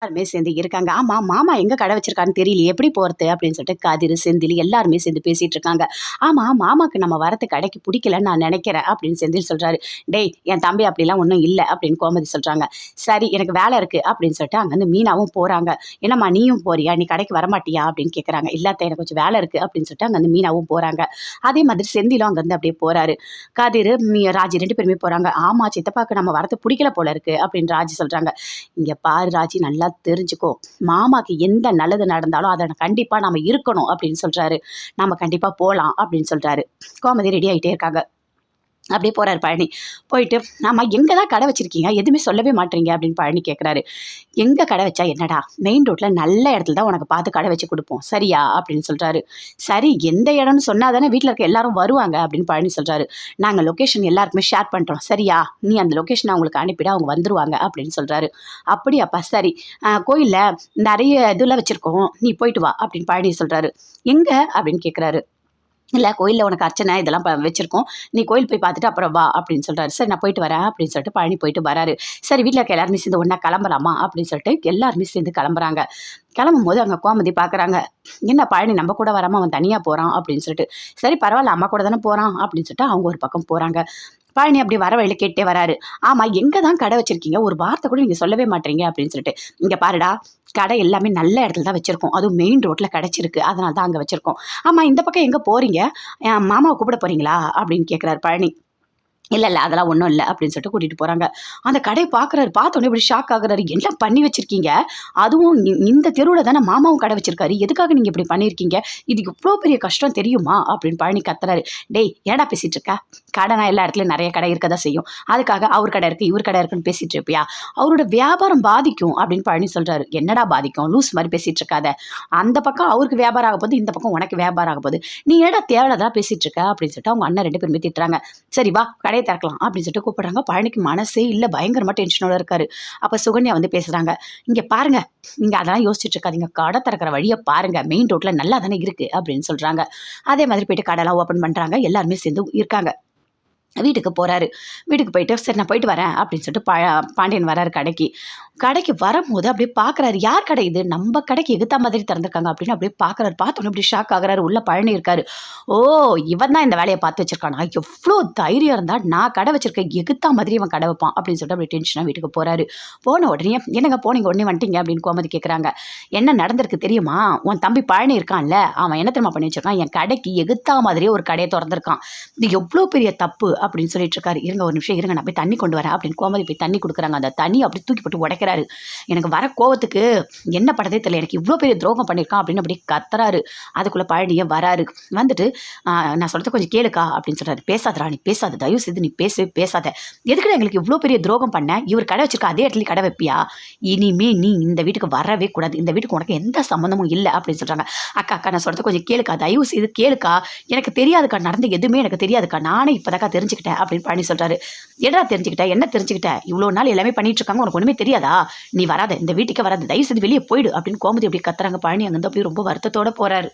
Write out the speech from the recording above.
எல்லாருமே சேர்ந்து இருக்காங்க. ஆமா, மாமா எங்க கடை வச்சிருக்காருன்னு தெரியலையே, எப்படி போறது? அப்படின்னு சொல்லிட்டு கதிரு, செந்தில் எல்லாருமே சேர்ந்து பேசிட்டு இருக்காங்க. ஆமா, மாமாக்கு நம்ம வரது கடைக்கு பிடிக்கலன்னு நான் நினைக்கிறேன் அப்படின்னு செந்தில் சொல்றாரு. டேய் என் தம்பி அப்படிலாம் ஒன்றும் இல்லை அப்படின்னு கோமதி சொல்றாங்க. சரி எனக்கு வேலை இருக்கு அப்படின்னு சொல்லிட்டு அங்கேருந்து மீனாவும் போறாங்க. என்னம்மா நீயும் போறியா? நீ கடைக்கு வரமாட்டியா? அப்படின்னு கேட்குறாங்க. இல்லாத எனக்கு கொஞ்சம் வேலை இருக்கு அப்படின்னு சொல்லிட்டு அங்கேருந்து மீனாவும் போறாங்க. அதே மாதிரி செந்திலும் அங்கேருந்து அப்படியே போறாரு. கதிரு, ராஜி 2 பேருமே போறாங்க. ஆமா சித்தப்பாக்கு நம்ம வரது பிடிக்கல போல இருக்கு அப்படின்னு ராஜி சொல்றாங்க. இங்க பாரு ராஜி நல்லா தெரிஞ்சுக்கோ, மாமாக்கு எந்த நல்லது நடந்தாலும் அதை கண்டிப்பா நம்ம இருக்கணும் அப்படின்னு சொல்றாரு. நம்ம கண்டிப்பா போலாம் அப்படின்னு சொல்றாரு. கோமதி ரெடி ஆயிட்டே இருக்காங்க. அப்படியே போறாரு பழனி. போயிட்டு ஆமா எங்க தான் கடை வச்சிருக்கீங்க, எதுவுமே சொல்லவே மாட்டீங்க அப்படின்னு பழனி கேட்குறாரு. எங்க கடை வச்சா என்னடா, மெயின் ரோட்ல நல்ல இடத்துல தான் உனக்கு பார்த்து கடை வச்சு கொடுப்போம் சரியா அப்படின்னு சொல்றாரு. சரி எந்த இடம்னு சொன்னா தானே வீட்டில் இருக்க எல்லாரும் வருவாங்க அப்படின்னு பழனி சொல்றாரு. நாங்கள் லொக்கேஷன் எல்லாருக்குமே ஷேர் பண்றோம் சரியா, நீ அந்த லொக்கேஷன் அவங்களுக்கு அனுப்பிட அவங்க வந்துருவாங்க அப்படின்னு சொல்றாரு. அப்படியாப்பா சரி, கோயில்ல நிறைய இதெல்லாம் வச்சிருக்கோம், நீ போயிட்டு வா அப்படின்னு பழனி சொல்றாரு. எங்க அப்படின்னு கேட்குறாரு. இல்லை கோயிலில் உனக்கு அர்ச்சனை இதெல்லாம் வச்சுருக்கோம், நீ கோயில் போய் பார்த்துட்டு அப்புறம் வா அப்படின்னு சொல்கிறாரு. சரி நான் போயிட்டு வரேன் அப்படின்னு சொல்லிட்டு பழனி போயிட்டு வராரு. சரி வீட்டில் இருக்க எல்லாருமே சேர்ந்து ஒன்றா கிளம்பலாமா அப்படின்னு சொல்லிட்டு எல்லாருமே சேர்ந்து கிளம்புறாங்க. கிளம்பும் போது அங்கே கோமதி பார்க்குறாங்க. என்ன பழனி நம்ம கூட வராமல் அவன் தனியாக போகிறான் அப்படின்னு சொல்லிட்டு. சரி பரவாயில்ல அம்மா கூட தானே போகிறான் அப்படின்னு சொல்லிட்டு அவங்க ஒரு பக்கம் போகிறாங்க. பழனி அப்படி வர வழியில் கேட்டே வராரு. ஆமாம் எங்கே தான் கடை வச்சிருக்கீங்க, ஒரு வார்த்தை கூட நீங்கள் சொல்லவே மாட்டீங்க அப்படின்னு சொல்லிட்டு. இங்கே பாருடா, கடை எல்லாமே நல்ல இடத்துல தான் வச்சிருக்கோம், அதுவும் மெயின் ரோட்டில் கிடச்சிருக்கு, அதனால தான் அங்கே வச்சிருக்கோம். ஆமாம் இந்த பக்கம் எங்கே போகிறீங்க, மாமாவை கூப்பிட போகிறீங்களா அப்படின்னு கேட்குறாரு பழனி. இல்லை அதெல்லாம் ஒன்றும் இல்லை அப்படின்னு சொல்லிட்டு கூட்டிகிட்டு போகிறாங்க. அந்த கடையை பார்க்குறாரு. பார்த்தோன்னே இப்படி ஷாக் ஆகுறாரு. என்ன பண்ணி வச்சுருக்கீங்க, அதுவும் இந்த தெருவில் தானே மாமாவும் கடை வச்சிருக்காரு, எதுக்காக நீங்கள் இப்படி பண்ணியிருக்கீங்க, இது இவ்வளோ பெரிய கஷ்டம் தெரியுமா அப்படின்னு பழனி கத்துறாரு. டேய் ஏடா பேசிகிட்டு இருக்க, கடைனா எல்லா இடத்துலையும் நிறைய கடை இருக்க தான் செய்யும், அதுக்காக அவர் கடை இருக்குது இவர் கடை இருக்குன்னு பேசிகிட்டு இருப்பியா, அவரோட வியாபாரம் பாதிக்கும் அப்படின்னு பழனி சொல்கிறாரு. என்னடா பாதிக்கும், லூஸ் மாதிரி பேசிகிட்டு இருக்காத, அந்த பக்கம் அவருக்கு வியாபாரம் ஆக போகுது, இந்த பக்கம் உனக்கு வியாபாரம் ஆக போகுது, நீ ஏடா தேவைதான் பேசிகிட்டு இருக்க அப்படின்னு சொல்லிட்டு அவங்க அண்ணன் 2 பேருமே திட்டுறாங்க. சரி வா கடையை திறக்கலாம் அப்படின்னு சொல்லிட்டு கூப்பிடுறாங்க. பழனிக்கு மனசே இல்லை, பயங்கரமா டென்ஷனோட இருக்காரு. அப்ப சுகன்யா வந்து பேசுறாங்க. இங்க பாருங்க, நீங்க அதெல்லாம் யோசிச்சுட்டு இருக்காதீங்க, கடை திறக்கிற வழியை பாருங்க, மெயின் ரோட்ல நல்லா தானே இருக்கு அப்படின்னு சொல்றாங்க. அதே மாதிரி போயிட்டு கடைலாம் ஓப்பன் பண்றாங்க. எல்லாருமே சேர்ந்து இருக்காங்க. வீட்டுக்கு போறாரு. வீட்டுக்கு போயிட்டு சரி நான் போயிட்டு வரேன் அப்படின்னு சொல்லிட்டு பாண்டியன் வராரு கடைக்கு. கடைக்கு வரும்போது அப்படியே பார்க்குறாரு. யார் கடை இது, நம்ம கடைக்கு எகுத்தா மாதிரி திறந்துருக்காங்க அப்படின்னு அப்படியே பார்க்குறாரு. பார்த்தோன்னே அப்படி ஷாக் ஆகுறாரு. உள்ள பழனி இருக்காரு. ஓ இவன் தான் இந்த வேலையை பார்த்து வச்சிருக்கானா, எவ்வளோ தைரியம் இருந்தால் நான் கடை வச்சிருக்கேன், எகுத்தா மாதிரி இவன் கடை வைப்பான் அப்படின்னு சொல்லிட்டு அப்படியே டென்ஷனாக வீட்டுக்கு போறாரு. போன உடனே என்னங்க போனீங்க உடனே வந்துட்டீங்க அப்படின்னு கோமதி கேட்குறாங்க. என்ன நடந்திருக்கு தெரியுமா, உன் தம்பி பழனி இருக்கான்ல, அவன் என்ன தெரியுமா பண்ணி வச்சிருக்கான், என் கடைக்கு எகுத்தா மாதிரியே ஒரு கடையை திறந்திருக்கான், இது எவ்வளோ பெரிய தப்பு அப்படின்னு சொல்லிட்டு இருக்காரு. இருங்க ஒரு நிமிஷம் இருங்க, நான் போய் தண்ணி கொண்டு வரேன் அப்படின்னு கோமதி போய் தண்ணி கொடுக்குறாங்க. அந்த தண்ணி அப்படி தூக்கி போட்டு உடைக்கிறாரு. எனக்கு வர கோவத்துக்கு என்ன பண்றதே தெரியல, எனக்கு இவ்வளோ பெரிய துரோகம் பண்ணியிருக்கான் அப்படின்னு அப்படியே கத்துறாரு. அதுக்குள்ள பழனியே வராரு. வந்துட்டு நான் சொல்றது கொஞ்சம் கேளுக்கா அப்படின்னு சொல்றாரு. பேசாதரா நீ பேசாத, தயவு செய்து நீ பேசாத, எதுக்குடா எங்களுக்கு இவ்வளோ பெரிய துரோகம் பண்ண, இவர் கடை வச்சிருக்க அதே இடத்துல கடை வைப்பியா, இனிமே நீ இந்த வீட்டுக்கு வரவே கூடாது, இந்த வீட்டுக்கு உனக்கு எந்த சம்மந்தமும் இல்லை அப்படின்னு சொல்றாங்க. அக்கா நான் சொல்றது கொஞ்சம் கேளுக்கா, தயவு செய்து கேளுக்கா, எனக்கு தெரியாதுக்கா, நடந்து எதுவுமே எனக்கு தெரியாதுக்கா, நானே இப்போதாக்கா தெரிஞ்சுக்கிட்டேன் அப்படின்னு பழனி சொல்றாரு. என்னடா தெரிஞ்சுக்கிட்ட, என்ன தெரிஞ்சுக்கிட்ட, இவ்வளோ நாள் எல்லாமே பண்ணிட்டு இருக்காங்க, உனக்கு ஒன்றுமே தெரியாதா, நீ வராத, இந்த வீட்டுக்கு வராது, தயவு செய்து வெளியே போயிடு அப்படின்னு கோமதி அப்படி கத்துறாங்க. பழனி அங்கே அப்படியே ரொம்ப வருத்தத்தோட போறாரு.